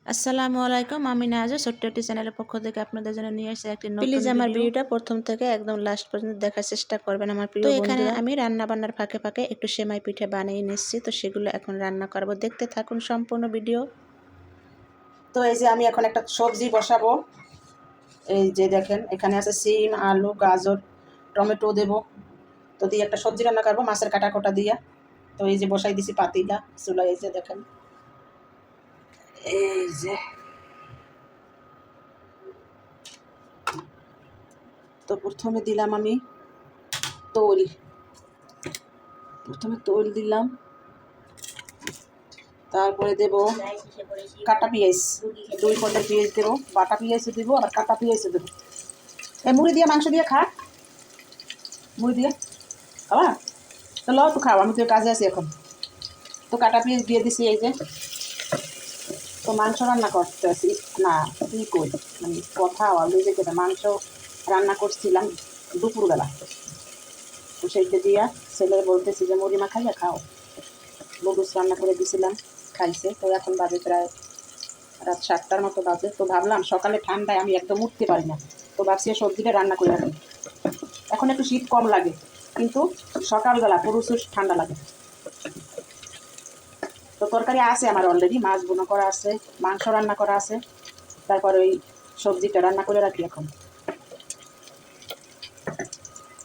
আসসালামু আলাইকুম। আমি নাজা ছোট্ট একটি চ্যানেলের পক্ষ থেকে আপনাদের জন্য নিয়ে এসেছি একটি নতুন প্লিজ আমার ভিডিওটা প্রথম থেকে একদম লাস্ট পর্যন্ত দেখার চেষ্টা করবেন আমার প্রিয় বন্ধুরা। তো এখানে আমি রান্না বান্নার ফাঁকে ফাঁকে একটু সেমাই পিঠে বানিয়ে নিচ্ছি, তো সেগুলো এখন রান্না করব, দেখতে থাকুন সম্পূর্ণ ভিডিও। তো এই যে আমি এখন একটা সবজি বসাবো। এই যে দেখেন এখানে আছে সিম, আলু, গাজর, টমেটো দেব। তো দিয়ে একটা সবজি রান্না করবো মাছের কাটা কোটা দিয়ে। তো এই যে বসাই দিছি পাতিলা চুলা। এই যে দেখেন, এই যে তো প্রথমে দিলাম আমি তৈল। প্রথমে তৈল দিলাম, তারপরে দেব কাটা পেঁয়াজ, 2 পদের পেঁয়াজ দেবো, বাটা পেঁয়াজও দেবো আর কাটা পেঁয়াজও দেবো। এই মুড়ি দিয়ে মাংস দিয়ে খা, মুড়ি দিয়ে খাওয়া তো লো তো খাও, আমি তো কাজে আছি এখন। তো কাটা পেঁয়াজ দিয়ে দিছি এই যে। তো মাংস রান্না করতে আছি না, কী করি মানে কথা অলরেডি যেটা মাংস রান্না করছিলাম দুপুরবেলা। তো সেইটা দিয়া ছেলে বলতেছি যে মুড়ি মাখাইয়া খাও, লুডুস রান্না করে দিয়েছিলাম, খাইছে। তো এখন বাজে প্রায় রাত 7টার মতো বাজে। তো ভাবলাম সকালে ঠান্ডায় আমি একদম উঠতে পারি না, তো ভাবছি সবজিটা রান্না করে রাখি। এখন একটু শীত কম লাগে, কিন্তু সকালবেলা প্রচুর ঠান্ডা লাগে। তো তরকারি আছে আমার অলরেডি, মাছ বোনা করা আছে, মাংস রান্না করা আছে, তারপর ওই সবজিটা রান্না করে রাখি এখন।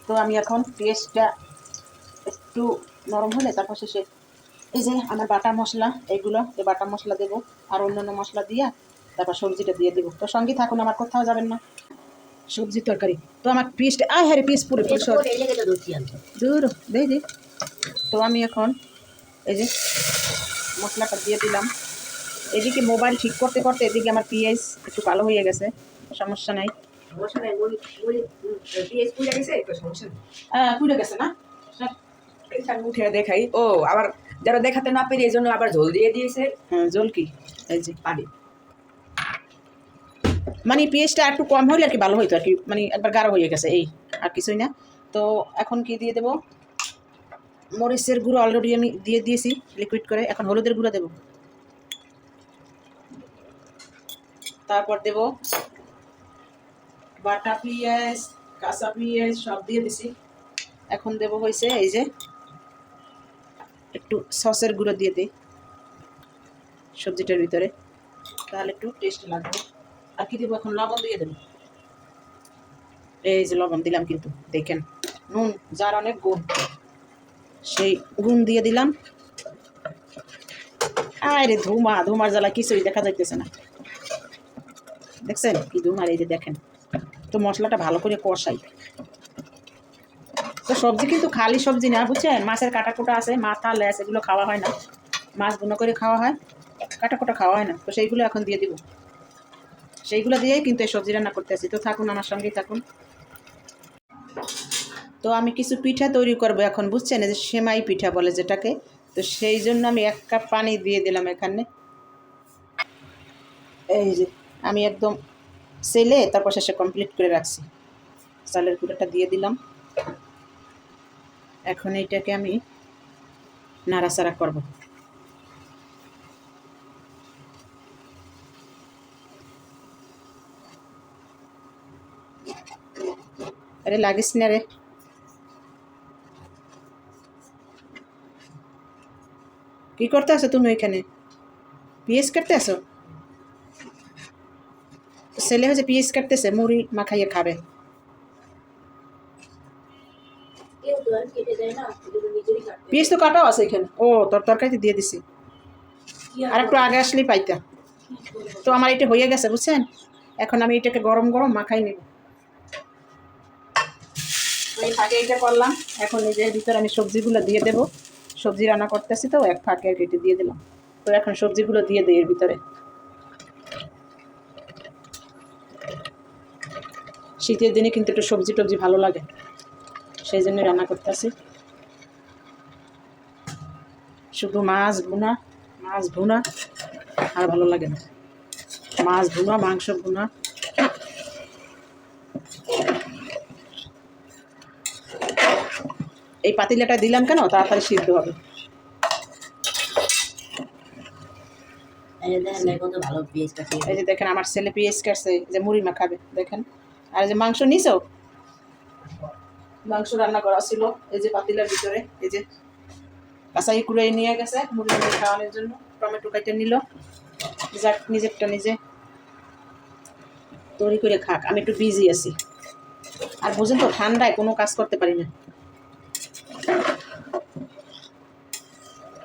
তো আমি এখন পেঁয়াজটা একটু নরম হলে তারপর শেষে এই যে আমার বাটা মশলা, এইগুলো এই বাটা মশলা দেবো আর অন্যান্য মশলা দিয়ে তারপর সবজিটা দিয়ে দেবো। তো সঙ্গে থাকুন, আমার কোথাও যাবেন না। সবজি তরকারি তো আমার পিসটা হ্যাঁ পিস পুরো দূর দে। তো আমি এখন এই যে মশলাটা দিয়ে দিলাম। এদিকে মোবাইল ঠিক করতে করতে এদিকে আমার পেঁয়াজ একটু কালো হয়ে গেছে, সমস্যা নাই। হ্যাঁ পুড়ে গেছে না, উঠে দেখাই। ও আবার যারা দেখাতে না পেরে এই জন্য আবার ঝোল দিয়ে দিয়েছে। হ্যাঁ জল কি এই যে পানি মানে পেঁয়াজটা একটু কম হলে আর কি ভালো হইতো আর কি, মানে একবার গাঢ় হয়ে গেছে এই, আর কিছুই না। তো এখন কি দিয়ে দেবো, মরিচের গুঁড়ো অলরেডি আমি দিয়ে দিয়েছি লিকুইড করে, এখন হলুদের গুঁড়ো দেবো। তারপর দেব বাটা পেঁয়াজ, কাঁচা পেঁয়াজ সব দিয়ে দিছি। এখন দেব হয়েছে এই যে একটু সসের গুঁড়ো দিয়ে দিই সবজিটার ভিতরে, তাহলে একটু টেস্ট লাগবে। আর কি দেবো এখন, লবণ দিয়ে দেবো। এই যে লবণ দিলাম, কিন্তু দেখেন নুন যার অনেক গুণ, সেই গুণ দিয়ে দিলাম। আরে ধুমার জ্বালা কিছুই দেখা যাইতেছে না, দেখছেন কি ধুমার, এই যে দেখেন। তো মশলাটা ভালো করে কষাই। তো সবজি কিন্তু খালি সবজি না বুঝছেন, মাছের কাটা কোটা আছে, মাথা লেস এগুলো খাওয়া হয় না, মাছ বুনো করে খাওয়া হয়, কাটা কোটা খাওয়া হয় না। তো সেইগুলো এখন দিয়ে দিব, সেইগুলো দিয়েই কিন্তু এই সবজি রান্না করতে আসি। তো থাকুন আমার সঙ্গেই থাকুন। তো আমি কিছু পিঠা তৈরি করব এখন বুঝছেন, এই যে সেমাই পিঠা বলে যেটাকে। তো সেই জন্য আমি 1 কাপ পানি দিয়ে দিলাম এখানে। এই যে আমি একদম সেলে তারপর শেষে কমপ্লিট করে রাখছি, চালের গুঁড়োটা দিয়ে দিলাম। এখন এইটাকে আমি নাড়াচাড়া করব। আরে লাগিস না রে, কি করতে আছো তুমি এখানে, পিএস কাটতে আসো? ছেলে হচ্ছে পিএস কাটতেছে, মুড়ি মাখাইয়ে খাবে। পিএস তো কাটাও আছে এখানে, ও তোর তরকারিতে দিয়ে দিছি, আর একটু আগে আসলেই পাইতা। তো আমার এটা হয়ে গেছে বুঝছেন, এখন আমি এটাকে গরম গরম মাখাই নেব। এই ফাঁকে এটা করলাম, এখন এই যে ভিতরে আমি সবজিগুলো দিয়ে দেবো। সবজি রান্না করতেছি তো এক ফাঁকে আর কেটে দিয়ে দিলাম। তো এখন সবজিগুলো দিয়ে দিই এর ভিতরে। শীতের দিনে কিন্তু একটু সবজি টবজি ভালো লাগে, সেই জন্য রান্না করতেছি। শুধু মাছ ভুনা আর ভালো লাগে না, মাছ ভুনা মাংস ভুনা। এই পাতিলাটা দিলাম কেন, তাড়াতাড়ি সিদ্ধ হবে। এই যে দেখেন আমার ছেলে পেঁয়াজ কাটছে, এই যে মুড়ি মাখাবে দেখেন। আর এই যে মাংস নিছো, মাংস রান্না করা ছিল এই যে পাতিলার ভিতরে, এই যে কাঁচাই কুড়ে নিয়ে গেছে মুড়ি মুড়ি খাওয়ানোর জন্য। টমেটো কেটে নিল, যাক নিজেরটা নিজে তৈরি করে খাক, আমি একটু বিজি আছি। আর বুঝেন তো ঠান্ডায় কোনো কাজ করতে পারি না,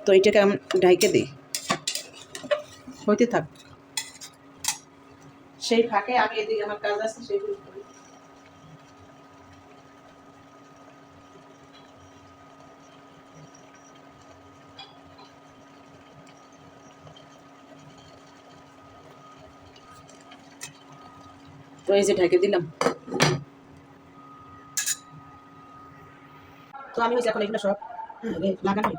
তো এটাকে আমি ঢাইকে দিই, হইতে থাক। সেই ফাঁকে আমি এদিকে আমার কাজ আছে সেইগুলো করি। তো এই যে ঢেকে দিলাম। তো আমি এখন এগুলো সব লাগানো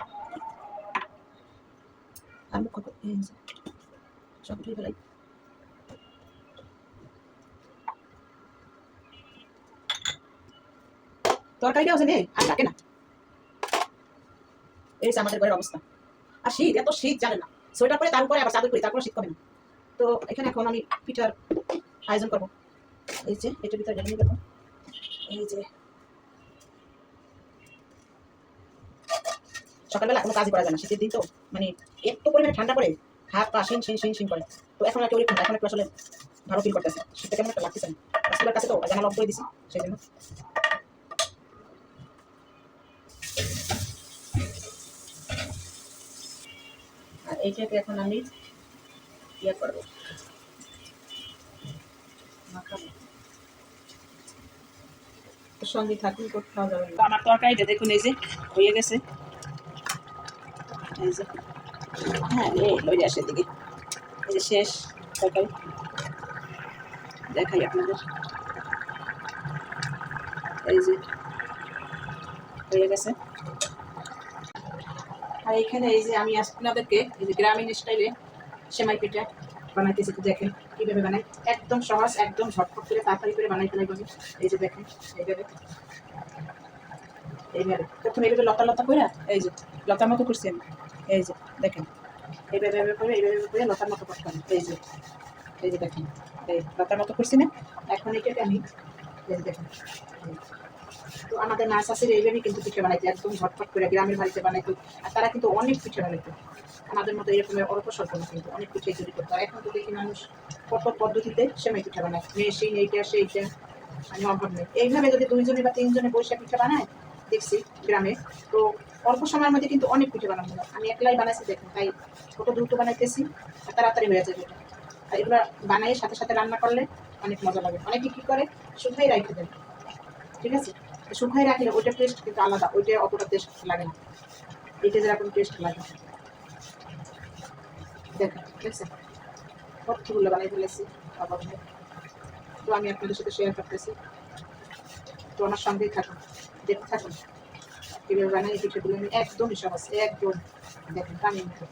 আমি সব উঠিয়ে ফেলাই। তরকারিটাও আছে আর থাকে না। এই যে আমাদের ঘরের অবস্থা। আর শীত, এত শীত জানে না, সোয়েটার পরে তারপরে আবার চাদর করি, তারপরে শীত কমে না। তো এখানে এখন আমি পিঠার আয়োজন করবো। এই যে এটার ভিতরে ঢেলে দেবো। এই যে সকালবেলা কোনো কাজই করা যায় না, শীতের দিন তো মানে একটু পরিমাণে ঠান্ডা পড়ে হাত পা শিন শিন শিন শিন করে। তো এখন একটা ওরকম, এখন একটু আসলে ভালো ফিল করতেছে, শীতটা কেমন একটা লাগতেছে না। রাস্তার কাছে তো জানালা অফ করে দিছি সেই জন্য। আর এইটাকে এখন আমি ইয়ে করবো, মাখাবো। সঙ্গে থাকুন, কোথাও যাবে না। আমার তরকারিটা দেখুন এই যে হয়ে গেছে, এই যে হ্যাঁ লইলে আসে দিকে, এই যে শেষ তরকারি দেখাই আপনাদের। এই যে হয়ে গেছে। আর এখানে এই যে আমি আপনাদেরকে এই যে গ্রামীণ স্টাইলে সেমাই পিঠা বানাইতেছি, তো দেখেন কীভাবে বানাই, একদম সহজ, একদম ঝটফট করে তাড়াতাড়ি করে বানাই ফেলাই আমি। এই যে দেখেন এইভাবে এইভাবে প্রথমে এইভাবে লতা লতা করে, এই যে লতার মতো করছি আমি, এই যে দেখেন এইভাবে করে এইভাবে করে লতার মতো করতে হবে। এই যে দেখেন এই লতার মতো করছি না। এখন এটাকে আমি এই যে দেখেন, তো আমাদের মা শাশুড়ি এইভাবেই কিন্তু পিঠে বানাইতে, একদম ঝটফট করে গ্রামের বাড়িতে বানাইতো। আর তারা কিন্তু অনেক পিঠে বানাইতো, আমাদের মতো এরকম অল্প স্বল্প না, কিন্তু অনেক পিঠে তৈরি করতো। এখন তো দেখি মানুষ কত পদ্ধতিতে সেমাই পিঠা বানায়, মেশিন এইটা সেইটা, আমি অভাব নেই। এইভাবে যদি 2 জনে বা 3 জনে বসে পিঠা বানায় দেখছি গ্রামে, তো অল্প সময়ের মধ্যে কিন্তু অনেক পিঠে বানানো যায়। আমি একলাই বানাইছি দেখুন, তাই কত দ্রুত বানাইতেছি আর তাড়াতাড়ি হয়ে যাবে এটা। আর এগুলো বানাই সাথে সাথে রান্না করলে অনেক মজা লাগে। অনেকে কী করে শুকাই রাখতে দেয়, ঠিক আছে, শুকাই রাখলে ওইটা টেস্ট কিন্তু আলাদা, ওইটা অতটা টেস্ট লাগে না, এটা যেরকম টেস্ট লাগে। দেখেন দেখছেন কতগুলো বানাই ফেলেছি আবার। তো আমি আপনাদের সাথে শেয়ার করতেছি, তো আমার সঙ্গেই থাকুন, দেখতে থাকুন কীভাবে বানাই পিঠেগুলো। আমি একদমই সহজ, একদম দেখেন কামিয়ে মতো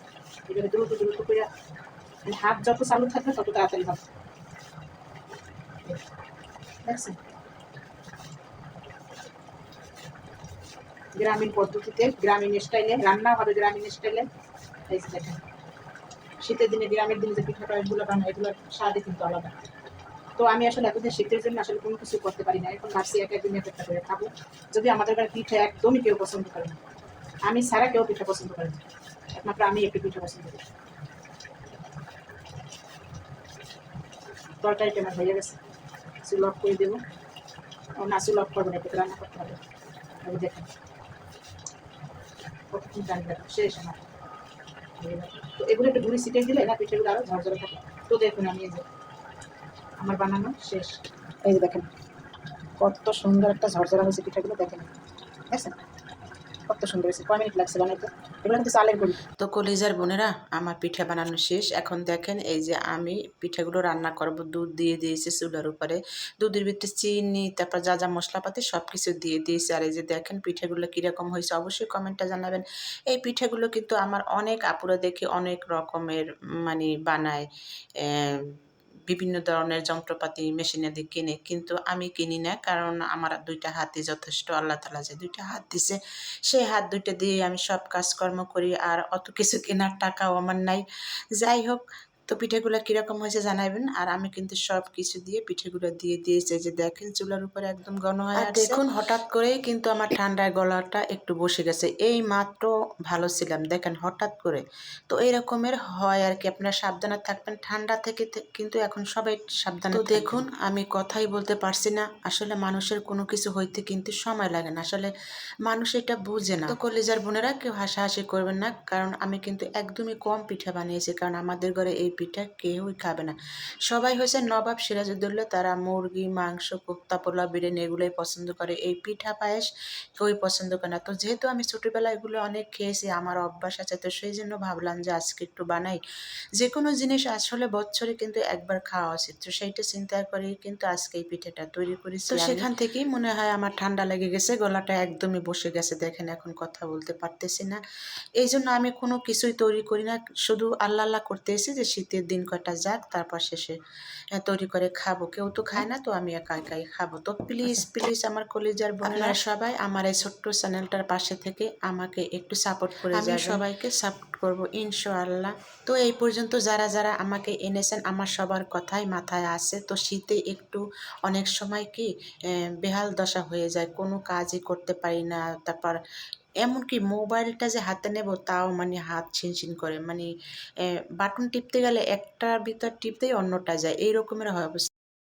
এভাবে দ্রুত দ্রুত করে, হাত যত চালু থাকবে তত তাড়াতাড়ি হবে। দেখছেন গ্রামীণ পদ্ধতিতে, গ্রামীণ স্টাইলে রান্না হবে, গ্রামীণ স্টাইলে। এই যে দেখেন শীতের দিনে, গ্রামের দিনে যে পিঠাটা এগুলো বানায়, এগুলোর স্বাদই কিন্তু আলাদা। তো আমি আসলে এতদিন শীতের জন্য আসলে কোনো কিছু করতে পারি না, এখন ভাবছি এক একদিন একটা করে খাবো। যদি আমাদের ঘরে পিঠা একদমই কেউ পছন্দ করে না, আমি ছাড়া কেউ পিঠা পছন্দ করে না, একমাত্র আমি একটু পিঠা পছন্দ করি। তরকারিটা আমার হয়ে গেছে, চুল অফ করে দেবো। না চুল অফ করবো না, একটু রান্না করতে হবে। আমি দেখেন কতক্ষণ জানি শেষ আমার। তো এগুলো একটু ঘুরি ছিটে দিলে না পিঠেগুলো আরও ঝরঝরে থাকে। তো দেখুন আমি এই যে আমার বানানো শেষ, এই যে দেখেন কত সুন্দর একটা ঝরঝরা হয়েছে পিঠাগুলো, দেখেন দেখছেন কত সুন্দর হয়েছে। কয় মিনিট লাগছে বানাইতে, এগুলো কিন্তু চালের গুঁড়ি। তো কলিজার বোনেরা আমার পিঠা বানানো শেষ। এখন দেখেন এই যে আমি পিঠাগুলো রান্না করব, দুধ দিয়ে দিয়েছি চুলার উপরে, দুধের ভিতরে চিনি, তারপর যা যা মশলাপাতি সব কিছু দিয়ে দিয়েছি। আর এই যে দেখেন পিঠাগুলো কীরকম হয়েছে অবশ্যই কমেন্টে জানাবেন। এই পিঠাগুলো কিন্তু আমার অনেক আপুরা দেখি অনেক রকমের মানে বানায়, বিভিন্ন ধরনের যন্ত্রপাতি মেশিনারি কিনে, কিন্তু আমি কিনি না, কারণ আমার 2টা হাতই যথেষ্ট। আল্লাহ তাআলা যে 2টা হাত দিছে, সেই হাত 2টা দিয়ে আমি সব কাজকর্ম করি, আর অত কিছু কেনার টাকাও আমার নাই। যাই হোক, তো পিঠেগুলো কীরকম হয়েছে জানাবেন। আর আমি কিন্তু সব কিছু দিয়ে পিঠেগুলো দিয়ে দিয়েছি, যে দেখেন চুলার উপরে একদম ঘন হয়ে আসছে। দেখুন হঠাৎ করেই কিন্তু আমার ঠান্ডায় গলাটা একটু বসে গেছে, এই মাত্র ভালো ছিলাম, দেখেন হঠাৎ করে। তো এই রকমের হয় আর কি, আপনারা সাবধানে থাকবেন ঠান্ডা থেকে কিন্তু এখন সবাই সাবধানে। তো দেখুন আমি কথাই বলতে পারছি না, আসলে মানুষের কোনো কিছু হইতে কিন্তু সময় লাগে না, আসলে মানুষ এটা বুঝে না। তো কলিজার বোনেরা কেউ হাসাহাসি করবেন না, কারণ আমি কিন্তু একদমই কম পিঠা বানিয়েছি, কারণ আমাদের ঘরে এই পিঠা কেউই খাবে না। সবাই হয়েছে নবাব সিরাজউদ্দৌলা, তারা মুরগি মাংস কোপ্তা পোলাও বিরিয়ানি এগুলোই পছন্দ করে, এই পিঠা পায়েস কেউই পছন্দ করে না। তো যেহেতু আমি ছোটোবেলায় এগুলো অনেক খেয়েছি, আমার অভ্যাস আছে, তো সেই জন্য ভাবলাম যে আজকে একটু বানাই। যে কোনো জিনিস আসলে বছরে কিন্তু একবার খাওয়া উচিত, তো সেইটা চিন্তা করেই কিন্তু আজকে এই পিঠাটা তৈরি করেছি। তো সেখান থেকেই মনে হয় আমার ঠান্ডা লেগে গেছে, গলাটা একদমই বসে গেছে, দেখেন এখন কথা বলতে পারতেছি না। এই জন্য আমি কোনো কিছুই তৈরি করি না, শুধু আল্লাহ আল্লাহ করতে এসে যে শীতের দিন কয়টা যাক, তারপর শেষে তৈরি করে খাবো। কেউ তো খায় না, তো আমি একা একাই খাবো। তো প্লিজ প্লিজ আমার কলিজার বোনেরা সবাই আমার এই ছোট্ট চ্যানেলটার পাশে থেকে আমাকে একটু সাপোর্ট করে যাবেন। আমি সবাইকে সাপোর্ট করবো ইনশাআল্লাহ। তো এই পর্যন্ত যারা যারা আমাকে এনেছেন, আমার সবার কথাই মাথায় আছে। তো শীতে একটু অনেক সময় কি বেহাল দশা হয়ে যায়, কোনো কাজই করতে পারি না, তারপর এমনকি মোবাইলটা যে হাতে নেব তাও মানে হাত ছিনছিন করে, মানে বাটন টিপতে গেলে একটার ভিতর টিপতেই অন্যটা যায়, এই রকমের হয় অবস্থা।